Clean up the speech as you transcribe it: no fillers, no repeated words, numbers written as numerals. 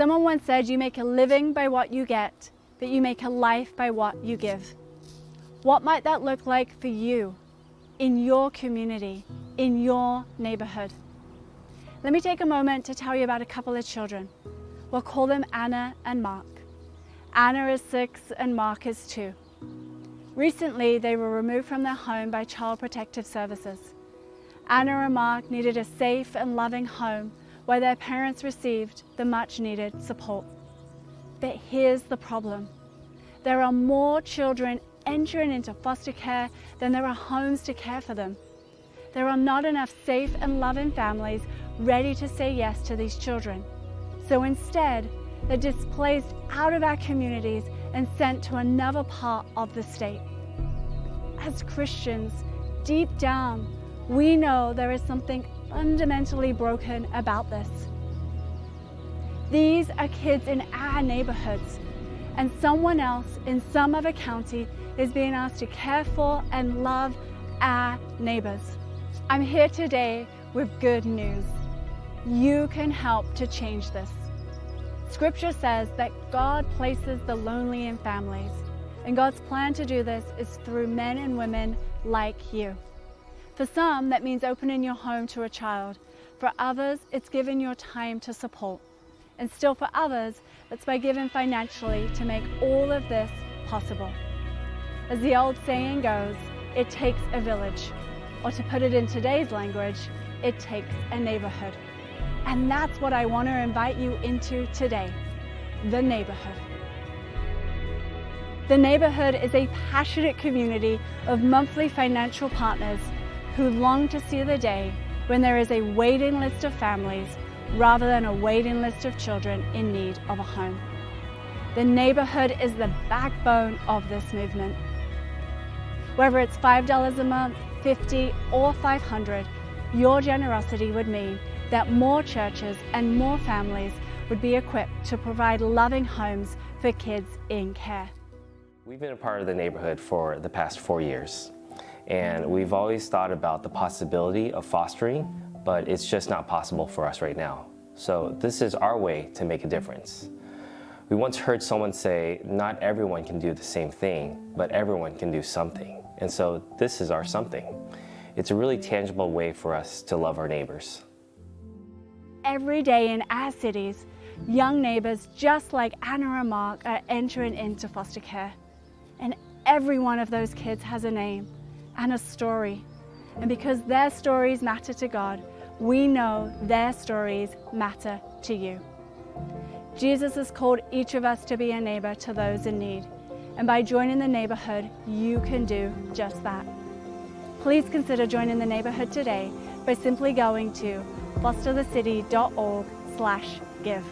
Someone once said, you make a living by what you get, but you make a life by what you give. What might that look like for you, in your community, in your neighborhood? Let me take a moment to tell you about a couple of children. We'll call them Anna and Mark. Anna is 6 and Mark is 2. Recently, they were removed from their home by Child Protective Services. Anna and Mark needed a safe and loving home where their parents received the much needed support. But here's the problem. There are more children entering into foster care than there are homes to care for them. There are not enough safe and loving families ready to say yes to these children. So instead, they're displaced out of our communities and sent to another part of the state. As Christians, deep down, we know there is something fundamentally broken about this. These are kids in our neighborhoods, and someone else in some other county is being asked to care for and love our neighbors. I'm here today with good news. You can help to change this. Scripture says that God places the lonely in families, and God's plan to do this is through men and women like you. For some, that means opening your home to a child. For others, it's giving your time to support. And still for others, it's by giving financially to make all of this possible. As the old saying goes, it takes a village. Or to put it in today's language, it takes a neighborhood. And that's what I want to invite you into today, the neighborhood. The neighborhood is a passionate community of monthly financial partners who long to see the day when there is a waiting list of families rather than a waiting list of children in need of a home. The neighborhood is the backbone of this movement. Whether it's $5 a month, $50 or $500, your generosity would mean that more churches and more families would be equipped to provide loving homes for kids in care. We've been a part of the neighborhood for the past 4 years, and we've always thought about the possibility of fostering, but it's just not possible for us right now. So this is our way to make a difference. We once heard someone say, not everyone can do the same thing, but everyone can do something. And so this is our something. It's a really tangible way for us to love our neighbors. Every day in our cities, young neighbors just like Anna and Mark are entering into foster care. And every one of those kids has a name and a story. And because their stories matter to God, we know their stories matter to you. Jesus has called each of us to be a neighbor to those in need. And by joining the neighborhood, you can do just that. Please consider joining the neighborhood today by simply going to fosterthecity.org/give.